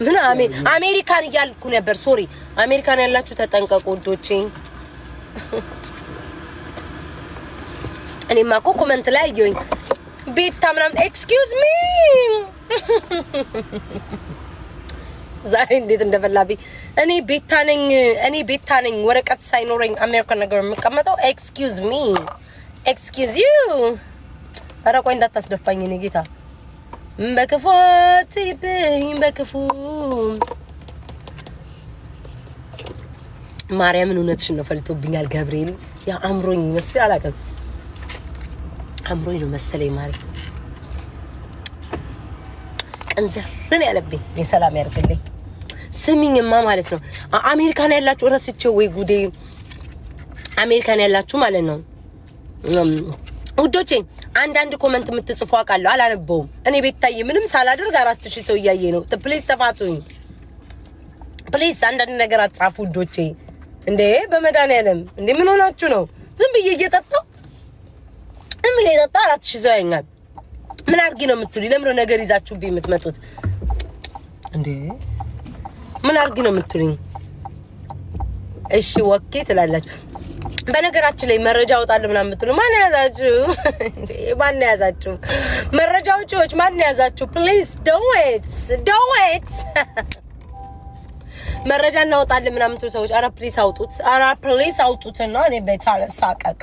ምን አሜሪካን እያልኩ ነበር ሶሪ አሜሪካን ያላችሁ ተጠንቀቁ ወዶቼ እኔ ማቆ ኮሜንት ላይ አየሁኝ ቤታ ምናምን ኤክስኪውዝ ሚ ዛሬ እንዴት እንደፈላብኝ እኔ ቤታ ነኝ ወረቀት ሳይኖረኝ አሜሪካን ነገር የምቀመጠው ኤክስኪውዝ ሚ ኤክስኪውዝ ዩ ኧረ ቆይ እንዳታስደፋኝ እኔ ጌታ በክፋት ይበኝ በክፉ ማርያምን እውነትሽን ነው ፈልቶብኛል ገብርኤል ያ አምሮኝ መስፊ አላቀም አምሮኝ ነው መሰለኝ ማሪ ቀንዘርን ያለብኝ የሰላም ያርግልኝ ስሚኝማ ማለት ነው አሜሪካን ያላችሁ ረስቼው ወይ ጉዴ አሜሪካን ያላችሁ ማለት ነው ውዶቼ አንዳንድ ኮሜንት የምትጽፉ አቃለሁ አላነበውም እኔ ቤታዬ ምንም ሳላደርግ 4000 ሰው ያያየ ነው ፕሊዝ ተፋቱኝ ፕሊዝ አንዳንድ ነገር አጻፉ ውዶቼ እንዴ በመድኃኒዓለም እንዴ ምን ሆናችሁ ነው ዝም ብዬ እየጠጣው 4000 ሰው ያኛል ምን አርጊ ነው የምትሉኝ ለምን ነገር ይዛችሁብኝ የምትመጡት እንዴ ምን አርጊ ነው የምትሉኝ እሺ ወኬ ትላላችሁ በነገራችን ላይ መረጃ አውጣለሁ ምናምን የምትሉ ማን ያዛችሁ እንዴ ማን ያዛችሁ መረጃዎች ማን ያዛችሁ ፕሊዝ ዶንት ዌት መረጃ እናውጣለን ምናምን የምትሉ ሰዎች አራ ፕሊዝ አውጡትና እኔ በታለ ሳቀቅ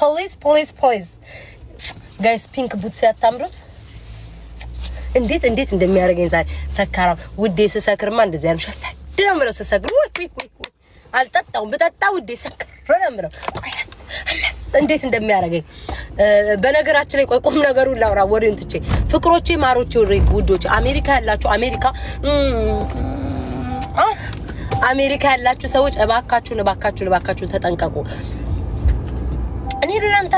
ፕሊዝ ጋይስ ፒንክ ቡትስ ያታምሩት እንዴት እንደሚያደርገኝ ዛሬ ሰካራ ውዴ ስሰክርማ እንደዚህ ያም ሸፈድ ደምሮ ስሰክር አልጠጣው በጠጣ ውዴ ሰክር ደምሮ ቆያት አመስ እንዴት እንደሚያደርገኝ በነገራችን ላይ ቆይ ቁም ነገሩን ላውራ ወሬውን ትቼ ፍቅሮቼ ማሮቼ ውዶቼ አሜሪካ ያላችሁ ሰዎች እባካችሁ ተጠንቀቁ እኔ ለእናንተ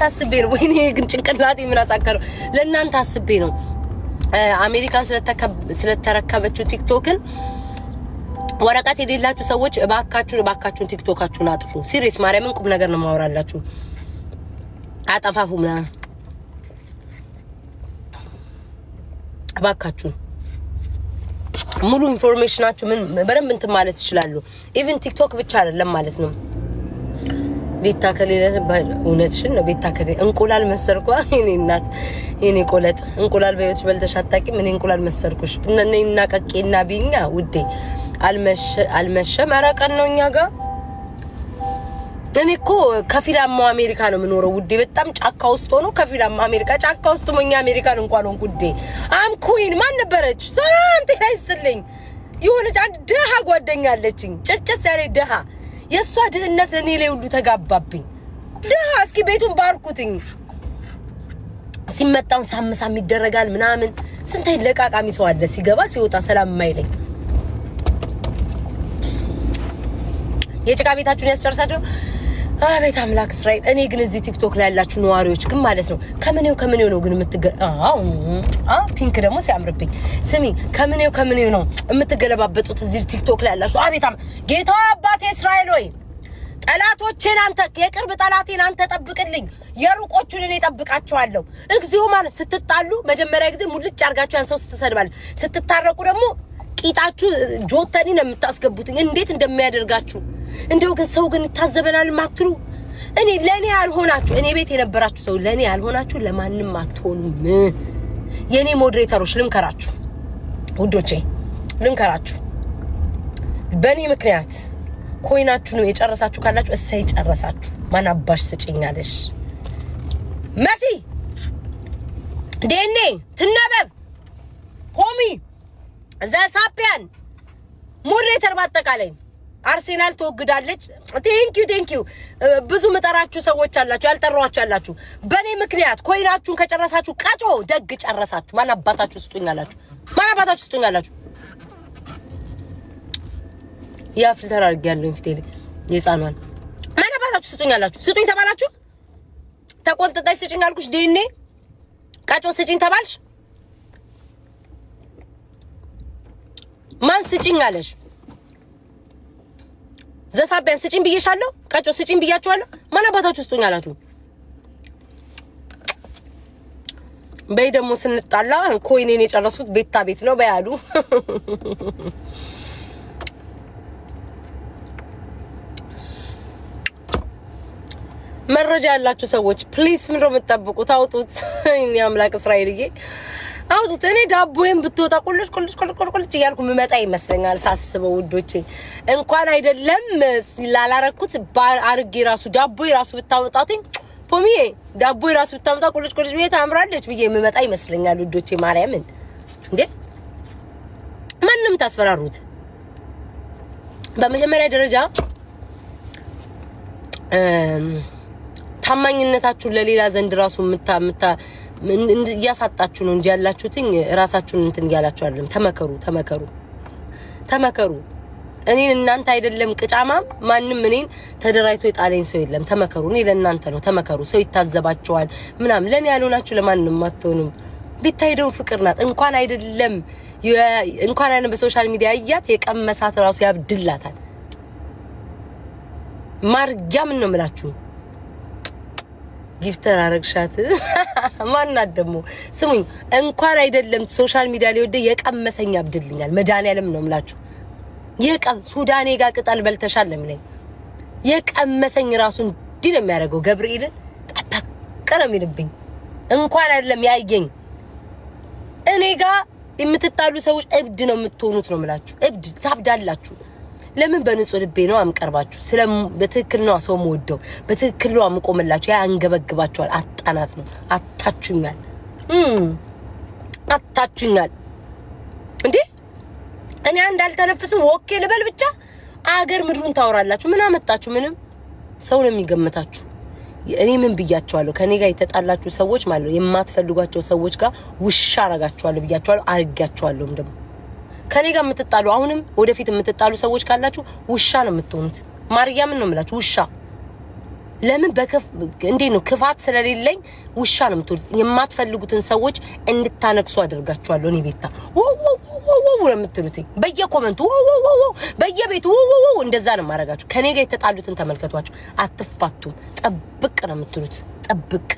አስቤ ነው ወይኔ ግን ጭንቅላቴ ምን አሳከረው ለእናንተ አስቤ ነው አሜሪካን ስለተረከበችው ቲክቶክን ወረቀት የሌላችሁ ሰዎች እባካችሁ ቲክቶካችሁን አጥፉ ሲሪየስ ማርያምን ቁም ነገር ነው ማወራላችሁ አጠፋፉና እባካችሁ ሙሉ ኢንፎርሜሽናችሁ ምን በደንብ እንትን ማለት ይችላሉ ኢቭን ቲክቶክ ብቻ አይደለም ማለት ነው ቤታ ከሌለ እውነትሽን ነው ቤታ ከሌለ እንቁላል መሰርኳ እኔ እናት እኔ ቆለጥ እንቁላል በህይወት በልተሽ አታውቂም እኔ እንቁላል መሰርኩሽ እነኔና ቀቄና ቢኛ ውዴ አልመሸ መረቀን ነው እኛ ጋር እኔ እኮ ከፊላማው አሜሪካ ነው የምኖረው ውዴ በጣም ጫካ ውስጥ ሆኖ ከፊላማ አሜሪካ ጫካ ውስጥ ሆኛ አሜሪካን እንኳን ነው ጉዴ አም ኩዊን ማን ነበረች ሰራንቴ አይስትልኝ የሆነች አንድ ደሃ ጓደኛ አለችኝ ጭጭስ ያለ ደሃ የሷ ድህነት እኔ ላይ ሁሉ ተጋባብኝ ደሃ እስኪ ቤቱን ባርኩትኝ ሲመጣው ሳምሳም ይደረጋል ምናምን ስንት ለቃቃሚ ሰው አለ ሲገባ ሲወጣ ሰላም ማይለኝ የጭቃ ቤታችሁን ያስጨርሳችሁ አቤት አምላክ እስራኤል እኔ ግን እዚህ ቲክቶክ ላይ ያላችሁ ነዋሪዎች ግን ማለት ነው ከመኔው ነው ግን ፒንክ ደግሞ ሲያምርብኝ ስሚ ከመኔው ነው የምትገለባበጡት እዚህ ቲክቶክ ላይ ያላችሁ አቤት ጌታ አባቴ እስራኤል ሆይ ጠላቶቼን አንተ የቅርብ ጠላቴን አንተ ጠብቅልኝ የሩቆቹን እኔ ጠብቃቸዋለሁ እግዚኦ ማለት ስትጣሉ መጀመሪያ ጊዜ ሙልጭ አርጋችሁ ያን ሰው ስትሰድባል ስትታረቁ ደግሞ ቂጣችሁ ጆተኒ ነው የምታስገቡት እንዴት እንደሚያደርጋችሁ እንደው ግን ሰው ግን ይታዘበናል ማክሩ እኔ ለኔ ያልሆናችሁ እኔ ቤት የነበራችሁ ሰው ለኔ ያልሆናችሁ ለማንንም አትሆኑም የኔ ሞዴሬተሮች ልምከራችሁ ውዶቼ ልምከራችሁ በኔ ምክንያት ኮይናችሁ ነው የጨረሳችሁ ካላችሁ እሰይ ጨረሳችሁ ማን አባሽ ስጭኛለሽ መሲ ዴኔ ትነበብ ሆሚ ዘሳፒያን ሞዴሬተር ባጠቃላይ አርሴናል ተወግዳለች ቴንኪዩ ብዙ መጠራችሁ ሰዎች አላችሁ ያልጠራዋችሁ አላችሁ በኔ ምክንያት ኮይናችሁን ከጨረሳችሁ ቀጮ ደግ ጨረሳችሁ ማን አባታችሁ ስጡኛላችሁ ያ ፊልተር አድርጌያለሁ ፊቴ የጻኗን ማን አባታችሁ ስጡኝ ተባላችሁ ተቆንጥጣይ ስጭኝ አልኩሽ ዴኔ ቀጮ ስጭኝ ተባልሽ ማን ስጭኝ አለሽ ዘሳቢያን ስጭኝ ብዬሻለሁ ቀጮ ስጭኝ ብያችኋለሁ ማን አባታችሁ ስጡኝ አላችሁ በይ ደግሞ ስንጣላ ኮይኔን የጨረሱት ቤታ ቤት ነው በያሉ መረጃ ያላችሁ ሰዎች ፕሊስ ምንድነው የምትጠብቁት? አውጡት። እኔ አምላክ እስራኤልዬ አውጡት። እኔ ዳቦዬን ብትወጣ ቁልጭ እያልኩ ምመጣ ይመስለኛል ሳስበው ውዶቼ። እንኳን አይደለም ላላረኩት አርጌ ራሱ ዳቦዬ ራሱ ብታወጣትኝ ፖሚዬ ዳቦዬ ራሱ ብታወጣ ቁልጭ ቤት አምራለች ብዬ ምመጣ ይመስለኛል ውዶቼ። ማርያምን እንዴ ማንንም ታስፈራሩት። በመጀመሪያ ደረጃ ታማኝነታችሁን ለሌላ ዘንድ ራሱ ያሳጣችሁ ነው እንጂ ያላችሁትኝ ራሳችሁን እንትን ያላችሁ አይደለም። ተመከሩ። እኔን እናንተ አይደለም ቅጫማም ማንንም እኔን ተደራይቶ የጣለኝ ሰው የለም። ተመከሩ። እኔ ለእናንተ ነው። ተመከሩ። ሰው ይታዘባችኋል ምናምን። ለኔ ያልሆናችሁ ለማንንም አትሆኑም። ቢታይደው ፍቅር ናት። እንኳን አይደለም በሶሻል ሚዲያ አያት የቀመሳት ራሱ ያብድላታል። ማርያም ነው የምላችሁ። ጊፍተር አረግሻት ማናት ደግሞ ስሙኝ። እንኳን አይደለም ሶሻል ሚዲያ ላይ ወደ የቀመሰኝ ያብድልኛል። መድኃኒዓለም ነው የምላችሁ። ሱዳኔ ጋር ቅጠል በልተሻል ለምን የቀመሰኝ ራሱ እንዲህ ነው የሚያደርገው። ገብርኤልን ጠበቅ ነው የሚልብኝ። እንኳን አይደለም ያየኝ እኔ ጋር የምትጣሉ ሰዎች እብድ ነው የምትሆኑት ነው የምላችሁ። እብድ ታብዳላችሁ። ለምን በንጹህ ልቤ ነው አምቀርባችሁ። በትክክል ነው ሰው ወደው በትክክል ነው አምቆመላችሁ። ያ አንገበግባችኋል። አጣናት ነው አታችሁኛል እንዴ እኔ እንዳልተነፍስም ኦኬ ልበል ብቻ አገር ምድሩን ታወራላችሁ። ምን አመጣችሁ? ምንም ሰው ነው የሚገምታችሁ። እኔ ምን ብያቸዋለሁ? ከኔ ጋር የተጣላችሁ ሰዎች ማለት ነው የማትፈልጓቸው ሰዎች ጋር ውሻ አረጋችኋለሁ ብያቸዋለሁ። አርጋችኋለሁም ደግሞ ከኔ ጋር የምትጣሉ አሁንም ወደፊት የምትጣሉ ሰዎች ካላችሁ ውሻ ነው የምትሆኑት። ማርያምን ነው የምላችሁ ውሻ። ለምን እንዴ ነው ክፋት ስለሌለኝ ውሻ ነው የምትሆኑት። የማትፈልጉትን ሰዎች እንድታነክሱ አደርጋችኋለሁ። እኔ ቤታ ነው የምትሉት በየኮመንቱ በየቤቱ እንደዛ ነው ማረጋችሁ። ከኔ ጋር የተጣሉትን ተመልከቷቸው። አትፋቱም። ጠብቅ ነው የምትሉት። ጠብቅ።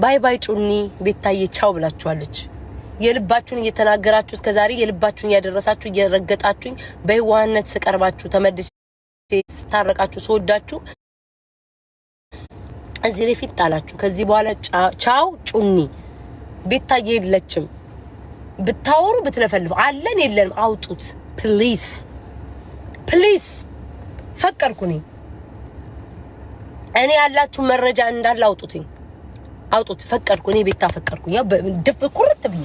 ባይ ባይ ጩኒ ቤታዬ ቻው ብላችኋለች። የልባችሁን እየተናገራችሁ እስከዛሬ የልባችሁን ያደረሳችሁ እየረገጣችሁኝ በህዋነት ስቀርባችሁ ተመድስ ታረቃችሁ ሰውዳችሁ እዚህ ላይ ፊት ጣላችሁ። ከዚህ በኋላ ቻው ጩኒ ቤታዬ የለችም። ብታወሩ ብትለፈልፉ አለን የለንም አውጡት ፕሊዝ ፈቀርኩኝ። እኔ ያላችሁ መረጃ እንዳለ አውጡት ፈቀርኩ። እኔ ቤታ ፈቀርኩኝ። ያው ድፍ ቁርጥ ብዬ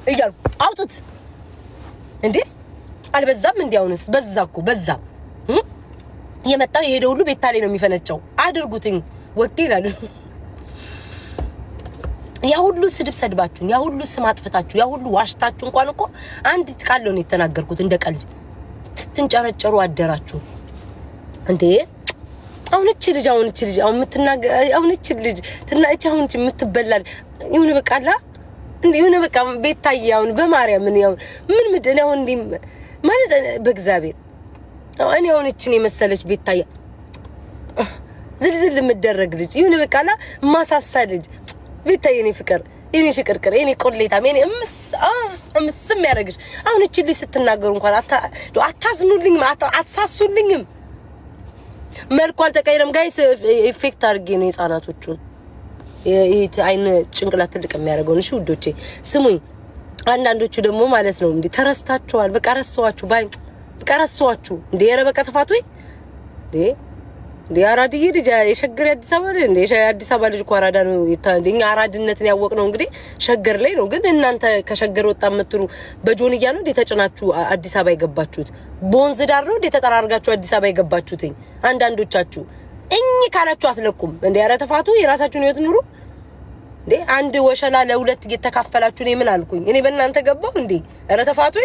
እያልኩ አውጡት። እንዴ አልበዛም? እንዲያውንስ በዛኩ በዛ የመጣው የሄደው ሁሉ ቤታ ላይ ነው የሚፈነጨው። አድርጉትኝ ወኪል አሉ። ያ ሁሉ ስድብ ሰድባችሁን፣ ያ ሁሉ ስም አጥፍታችሁ፣ ያ ሁሉ ዋሽታችሁ እንኳን እኮ አንድ ቃል ነው የተናገርኩት እንደ ቀልድ ትንጨረጨሩ አደራችሁ እንዴ። አሁን እቺ ልጅ አሁን ልጅ ትናጭ አሁን የምትበላል ይሁን በቃላ እንዴ የሆነ በቃ ቤታዬ አሁን በማርያም ምን ምድን አሁን እንዴ ማለት በእግዚአብሔር እኔ አሁን እቺን የመሰለች ቤታዬ ዝልዝል የምትደረግ ልጅ ይሁን በቃላ ማሳሳ ልጅ ቤታዬ የኔ ፍቅር የኔ ሽቅርቅር የኔ ቆሌታም የኔ እምስም ያደርግሽ። አሁን እቺ ልጅ ስትናገሩ እንኳን አታዝኑልኝም፣ አትሳሱልኝም። መልኩ አልተቀየረም ጋይስ። ኢፌክት አድርጌ ነው የጻናቶቹን ይሄ አይን ጭንቅላት ትልቅ የሚያደርገው። እሺ ውዶቼ ስሙኝ። አንዳንዶቹ ደግሞ ማለት ነው እንዴ ተረስታችኋል። በቃ ረሳዋችሁ እንዴ ኧረ በቃ ተፋቱኝ እንዴ አራድዬ ልጅ የሸገር አዲስ አበባ እንዴ አዲስ አበባ ልጅ እኮ አራዳ ነው። እንደኛ አራድነትን ያወቅነው እንግዲህ ሸገር ላይ ነው። ግን እናንተ ከሸገር ወጣ የምትሉ በጆንያ ነው እንዴ ተጨናችሁ አዲስ አበባ የገባችሁት? ቦንዝ ዳር ነው እንዴ ተጠራርጋችሁ አዲስ አበባ የገባችሁት? አንዳንዶቻችሁ ካላችሁ አትለቁም እንዴ? ኧረ ተፋቱ፣ የራሳችሁን ህይወት ኑሩ እንዴ። አንድ ወሸላ ለሁለት እየተካፈላችሁ ነው። ምን አልኩኝ እኔ በእናንተ ገባው እንዴ? ኧረ ተፋቱ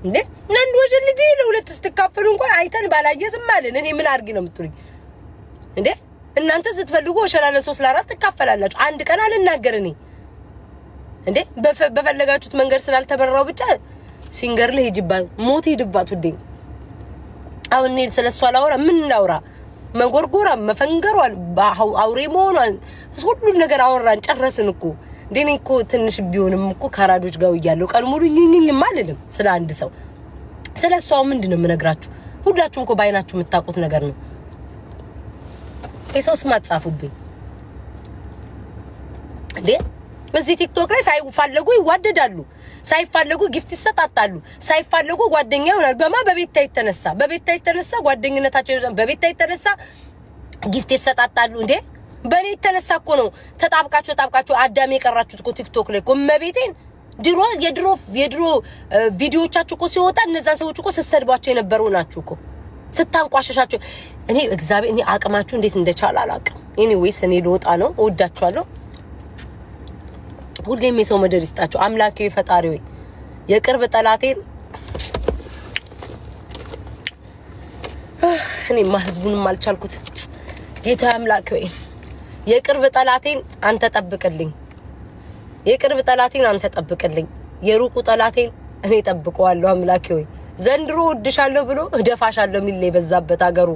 እንዴ። አንድ ወሸላ ልጅ ለሁለት ስትካፈሉ እንኳን አይተን ባላየዝም አለን። እኔ ምን አድርጊ ነው የምትሉኝ እንዴ? እናንተ ስትፈልጉ ወሸላ ለ3 ለ4 ትካፈላላችሁ። አንድ ቀን አልናገር እኔ እንዴ በፈለጋችሁት መንገድ ስላልተበራው ብቻ ፊንገር ላይ ሂጅባት ሞት ሂድባት ውዴ። አሁን እኔ ስለሷ ላውራ ምን ላውራ? መጎርጎራ መፈንገሯን አውሬ መሆኗን ሁሉም ነገር አወራን ጨረስን እኮ እንደኔ እኮ ትንሽ ቢሆንም እኮ ካራዶች ጋር ይያለው ቀን ሙሉ ኝኝኝ ማለለም ስለ አንድ ሰው ስለሷው ምንድነው የምነግራችሁ ሁላችሁም እኮ ባይናችሁ የምታውቁት ነገር ነው የሰው ስም አጻፉብኝ እንዴ በዚህ ቲክቶክ ላይ ሳይፋለጉ ይዋደዳሉ ሳይፋለጉ ጊፍት ይሰጣጣሉ ሳይፋለጉ ጓደኛ ይሆናል በቤታ የተነሳ ጓደኝነታቸው በቤታ የተነሳ ጊፍት ይሰጣጣሉ እንዴ በኔ የተነሳ እኮ ነው ተጣብቃችሁ አዳሜ የቀራችሁት እኮ ቲክቶክ ላይ ኮመቤቴን የድሮ ቪዲዮዎቻችሁ እኮ ሲወጣ እነዛን ሰዎች እኮ ሰሰድባቸው የነበሩ ናችሁ እኮ ስታንቋሸሻቸው እኔ እግዚአብሔር እኔ አቅማችሁ እንዴት እንደቻለ አላውቅም ኤኒዌይስ እኔ ልወጣ ነው እወዳችኋለሁ ሁሌም የሰው መደር ይስጣችሁ አምላኬ ፈጣሪው የቅርብ ጠላቴን እኔ ማህዝቡንም አልቻልኩት ጌታ አምላኬ የቅርብ ጠላቴን አንተ ጠብቅልኝ የሩቁ ጠላቴን እኔ ጠብቀዋለሁ አምላኬ ዘንድሮ ወድሻለሁ ብሎ እደፋሻለሁ ሚል የበዛበት አገሩ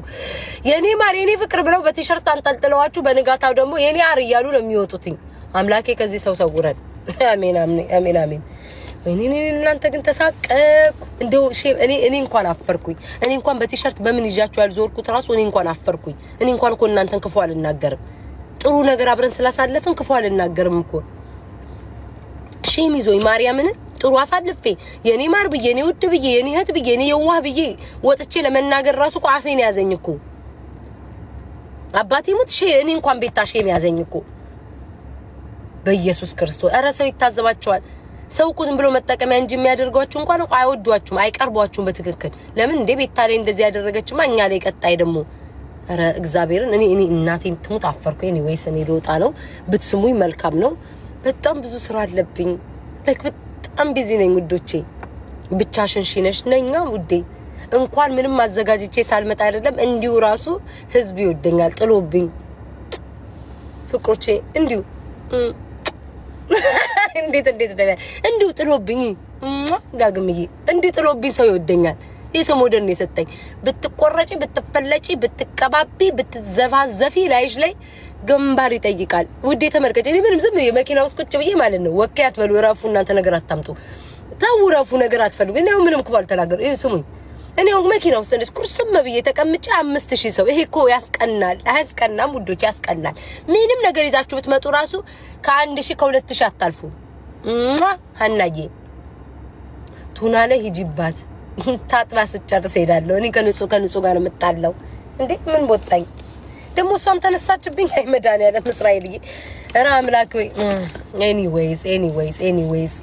የኔ ማር የኔ ፍቅር ብለው በቲሸርት አንጠልጥለዋችሁ በንጋታው ደግሞ የኔ አር እያሉ ነው የሚወጡትኝ አምላኬ ከዚህ ሰው ሰውረን አሜን ወይኔ እናንተ ግን ተሳቀቁ እንደው ሼም እኔ እንኳን አፈርኩኝ እኔ እንኳን በቲሸርት በምን ይዣችሁ ያልዞርኩት ራሱ እኔ እንኳን አፈርኩኝ እኔ እንኳን እኮ እናንተን ክፉ አልናገርም ጥሩ ነገር አብረን ስላሳለፈን ክፉ አልናገርም እኮ ሼም ይዞኝ ማርያምን ጥሩ አሳልፌ የኔ ማር ብዬ የኔ ውድ ብዬ የኔ እህት ብዬ የኔ የዋህ ብዬ ወጥቼ ለመናገር ራሱ እኮ አፌን ያዘኝ እኮ አባቴ ሙት እኔ እንኳን ቤታ ሼም ያዘኝ እኮ በኢየሱስ ክርስቶስ አረ ሰው ይታዘባቸዋል ሰው እኮ ዝም ብሎ መጠቀሚያ እንጂ የሚያደርጓችሁ እንኳን እኮ አይወዷችሁም አይቀርቧችሁም በትክክል ለምን እንደ ቤታ ላይ እንደዚህ ያደረገችማ እኛ ላይ ቀጣይ ደግሞ አረ እግዚአብሔርን እኔ እናቴን ትሙት አፈርኩ ኤኒዌይስ እኔ ልወጣ ነው ብትስሙኝ መልካም ነው በጣም ብዙ ስራ አለብኝ በጣም ቢዚ ነኝ ውዶቼ ብቻሽን ሽነሽ ነኛ ውዴ እንኳን ምንም አዘጋጅቼ ሳልመጣ አይደለም እንዲው ራሱ ህዝብ ይወደኛል ጥሎብኝ ፍቅሮቼ እንዲው እንዴት እንዲው ጥሎብኝ ዳግምዬ እንዲው ጥሎብኝ ሰው ይወደኛል የሰው ሞዴል ነው የሰጠኝ ብትቆረጪ ብትፈለጪ ብትቀባቢ ብትዘፋዘፊ ላይሽ ላይ ግንባር ይጠይቃል ውዴ ተመርከጭ እኔ ምንም ዝም የመኪና ውስጥ ቁጭ ብዬ ማለት ነው ወኪያት በሉ ረፉ እናንተ ነገር አታምጡ ታውራፉ ነገር አትፈልጉ እኔ ምንም ክፋል ተናገር ስሙኝ እኔ መኪና ውስጥ እንደስ ኩርስም ብዬ ተቀምጬ 5000 ሰው ይሄ እኮ ያስቀናል አያስቀናም ውዶች ያስቀናል ምንም ነገር ይዛችሁ ብትመጡ ራሱ ከ1000 ከ2000 አታልፉ ሀናዬ ቱና ላይ ሂጂባት ታጥባ ስጨርስ ሄዳለሁ እኔ ከንጹህ ጋር መጣለው እንዴ ምን ቦጣኝ ደሞ ሷም ተነሳችብኝ አይመዳን ያለ እስራኤልዬ እራ አምላክ ወይ ኤኒዌይስ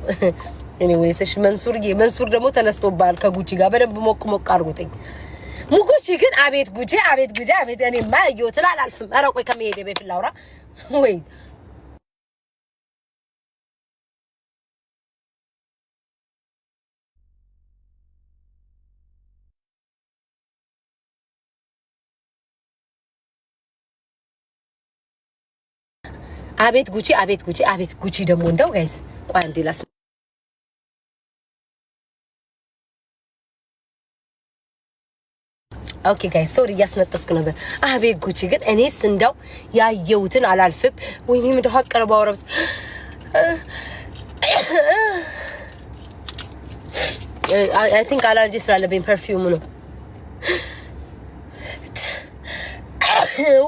እሺ መንሱር ደሞ ተነስቶባል ከጉቺ ጋር በደንብ ሞቅ አርጉትኝ ሙጉቺ ግን አቤት ጉቺ አቤት እኔ ማየው ትላላልፍም አረ ቆይ ከመሄዴ በፊት ላውራ ወይ አቤት ጉቺ ደሞ እንደው ጋይስ ቆይ አንዴ ላስ ኦኬ ጋይስ ሶሪ ያስነጠስኩ ነበር አቤት ጉቺ ግን እኔስ እንደው ያየውትን አላልፍም ወይኔ ምንድነው ሀቀረባው ረብስ I think allergy ስላለብኝ perfume ነው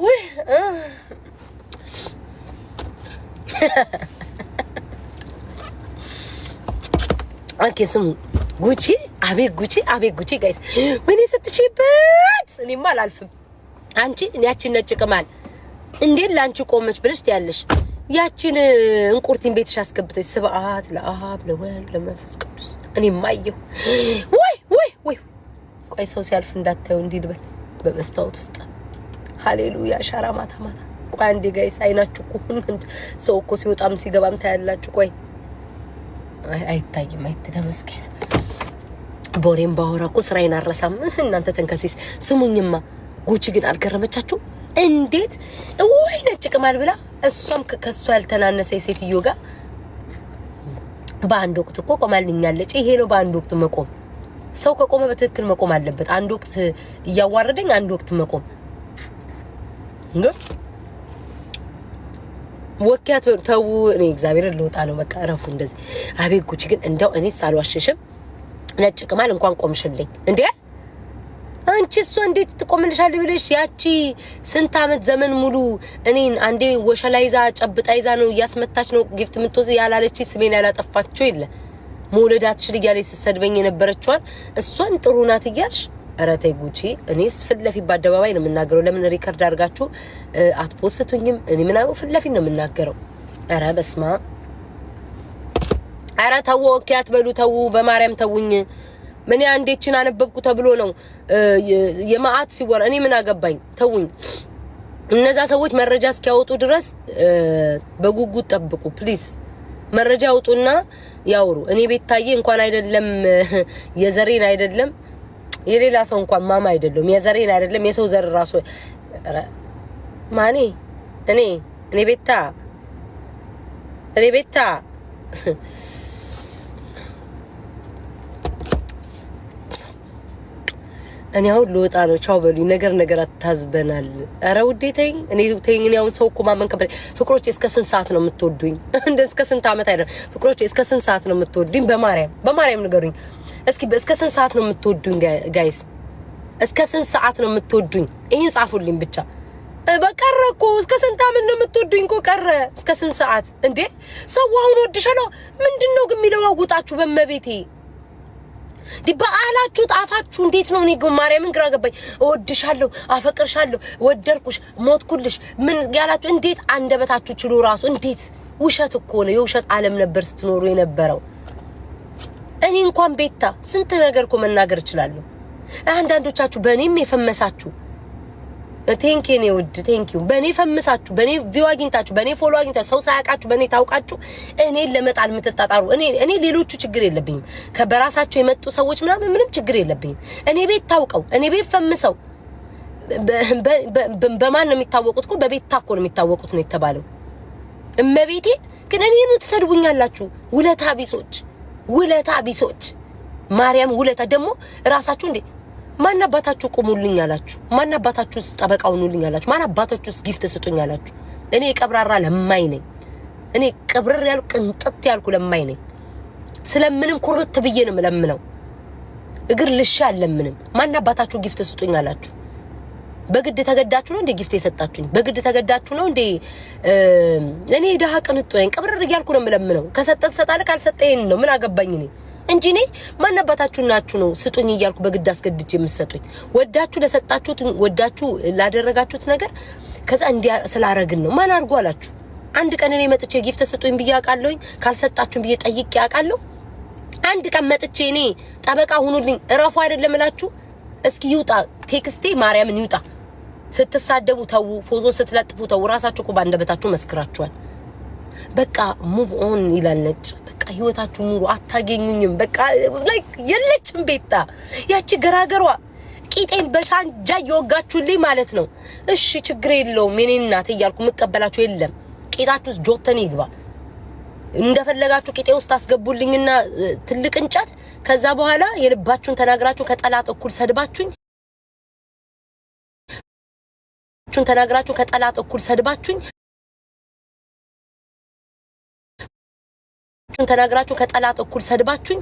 ወይ ኦኬ ስሙ ጉቺ አቤት ጉቺ ጋይስ ወይኔ ስትችበት እኔማ አላልፍም አንቺ ያቺን ነጭ ቅማል እንዴት ላንቺ ቆመች ብለሽ ያለሽ ያቺን እንቁርቲን ቤትሽ አስገብተሽ ስብዓት ለአብ ለወልድ ለመንፈስ ቅዱስ እኔማ አየሁ ወይ ቆይ ሰው ሲያልፍ እንዳታዩ እንዲልበል በመስታወት ውስጥ ሃሌሉያ ሻራ ማታ ቆይ አንዴ ጋይስ አይናችሁ ቆን ሰው እኮ ሲወጣም ሲገባም ታያላችሁ ቆይ አይታይም ተመስገን ቦሬም ባወራ እኮ ስራዬን አረሳም እናንተ ተንከሲስ ስሙኝማ ጉቺ ግን አልገረመቻችሁ እንዴት ወይ ነጭ ቅማል ብላ እሷም ከሷ ያልተናነሰ ሴትዮ ጋር በአንድ ወቅት እኮ ቆማልኛለች ይሄ ነው በአንድ ወቅት መቆም ሰው ከቆመ በትክክል መቆም አለበት አንድ ወቅት እያዋረደኝ አንድ ወቅት መቆም እንዴ ወኪያት ተው እኔ እግዚአብሔር ልውጣ ነው በቃ ረፉ እንደዚህ አቤት ጉቺ ግን እንደው እኔ ሳልዋሽሽም ነጭ ቅማል እንኳን ቆምሽልኝ እንዴ አንቺ እሷ እንዴት ትቆምልሻለሽ ብለሽ ያቺ ስንት አመት ዘመን ሙሉ እኔን አንዴ ወሸላይዛ ጨብጣይዛ ነው ያስመታች ነው ጊፍት ምትወስ ያላለች ስሜን ያላጠፋችው ይለ ሞለዳትሽ ልያለች ሰድበኝ የነበረችዋን እሷን ጥሩ ናት ይያልሽ አራታይ ጉቺ እኔስ ፍለፊ ባደባባይ ነው የምናገረው ለምን ሪከርድ አድርጋችሁ አትፖስቱኝም እኔ ምናው ፍለፊ ነው የምናገረው አረ በስማ አረ ተው ወኪያት በሉ ተው በማርያም ተውኝ ምን አንዴችን አነበብኩ ተብሎ ነው የማአት ሲወራ እኔ ምን አገባኝ ተውኝ እነዛ ሰዎች መረጃ እስኪያወጡ ድረስ በጉጉት ጠብቁ ፕሊዝ መረጃ አውጡና ያውሩ እኔ ቤታዬ እንኳን አይደለም የዘሬን አይደለም የሌላ ሰው እንኳን ማማ አይደለም የዘሬን አይደለም የሰው ዘር ራሱ ማኔ እኔ ቤታ እኔ አሁን ልወጣ ነው ቻው በሉኝ ነገር አታዝበናል አረ ውዴ ተይኝ እኔ አሁን ሰው እኮ ማመን ከበደ ፍቅሮቼ እስከ ስንት ሰዓት ነው የምትወዱኝ እንደ እስከ ስንት አመት አይደለም ፍቅሮቼ እስከ ስንት ሰዓት ነው የምትወዱኝ በማርያም ንገሩኝ እስኪ እስከ ስንት ሰዓት ነው የምትወዱኝ ጋይስ እስከ ስንት ሰዓት ነው የምትወዱኝ ይሄን ጻፉልኝ ብቻ በቀረ እኮ እስከ ስንት አመት ነው የምትወዱኝ እኮ ቀረ እስከ ስንት ሰዓት እንዴ ሰው አሁን ወድሻለሁ ምንድነው ግን የሚለዋውጣችሁ በመቤቴ ዲባአላችሁ ጣፋችሁ እንዴት ነው እኔ ማርያምን ግራ ገባኝ እወድሻለሁ አፈቅርሻለሁ ወደርኩሽ ሞትኩልሽ ምን ያላችሁ እንዴት አንደበታችሁ ችሎ ራሱ እንዴት ውሸት እኮ ነው የውሸት ዓለም ነበር ስትኖሩ የነበረው እኔ እንኳን ቤታ ስንት ነገር እኮ መናገር እችላለሁ አንዳንዶቻችሁ በእኔም የፈመሳችሁ ቴንኪው ነው ውድ ቴንኪው በእኔ ፈመሳችሁ በእኔ ቪው አግኝታችሁ በእኔ ፎሎ አግኝታችሁ ሰው ሳያቃችሁ በእኔ ታውቃችሁ እኔን ለመጣል የምትጣጣሩ እኔ ሌሎቹ ችግር የለብኝም ከበራሳቸው የመጡ ሰዎች ምንም ችግር የለብኝም እኔ ቤት ታውቀው እኔ ቤት ፈምሰው በማን ነው የሚታወቁት እኮ በቤት ታኮ ነው የሚታወቁት ነው የተባለው እመቤቴ ግን እኔኑ ትሰድቡኛላችሁ ውለታ ቢሶች ማርያም ውለታ ደግሞ ራሳችሁ እንዴ ማን አባታችሁ ቆሙልኝ አላችሁ ማን አባታችሁስ ጠበቃው ኑልኝ አላችሁ ማን አባታችሁስ ጊፍት ስጡኝ አላችሁ እኔ ቀብራራ ለማይ ነኝ እኔ ቀብረር ያልኩ ቅንጥት ያልኩ ለማይ ነኝ ስለምንም ኩርት ብዬ ነው ለምነው እግር ልሻ አለምንም ማን አባታችሁ ጊፍት ስጡኝ አላችሁ በግድ ተገዳችሁ ነው እንዴ ጊፍት የሰጣችሁኝ በግድ ተገዳችሁ ነው እንዴ እኔ ደሃ ቅንጡ ነኝ ቀብረር ያልኩ ነው ለምነው ከሰጠት ሰጣለ ካልሰጠኝ ነው ምን አገባኝ እኔ እንጂ እኔ ማን አባታችሁ ናችሁ ነው ስጡኝ ይያልኩ በግድ አስገድጄ የምሰጡኝ ወዳችሁ ለሰጣችሁት ወዳችሁ ላደረጋችሁት ነገር ከዛ እንዲያ ስላረግን ነው ማን አርጉ አላችሁ አንድ ቀን እኔ መጥቼ ጊፍት ስጡኝ ብዬ አቃለሁኝ ካልሰጣችሁ ብዬ ጠይቄ አቃለሁ አንድ ቀን መጥቼ እኔ ጠበቃ ሁኑልኝ እረፉ አይደለም እላችሁ እስኪ ይውጣ ቴክስቴ ማርያምን ይውጣ ስትሳደቡ ተው ፎቶ ስትለጥፉ ተው ራሳችሁ እኮ ባንደበታችሁ መስክራችኋል በቃ ሙቭ ኦን ይላል ነጭ በቃ ህይወታችሁ ሙሉ አታገኙኝም በቃ ላይክ የለችም ቤታ ያቺ ገራገሯ ቂጤን በሳንጃ ይወጋችሁልኝ ማለት ነው እሺ ችግር የለውም እኔ እናት ይያልኩ መቀበላችሁ የለም ቂጣችሁስ ጆተን ይግባ እንደፈለጋችሁ ቂጤ ውስጥ አስገቡልኝና ትልቅ እንጨት ከዛ በኋላ የልባችሁን ተናግራችሁ ከጠላት እኩል ሰድባችሁኝ ተናግራችሁ ከጠላት እኩል ሰድባችሁኝ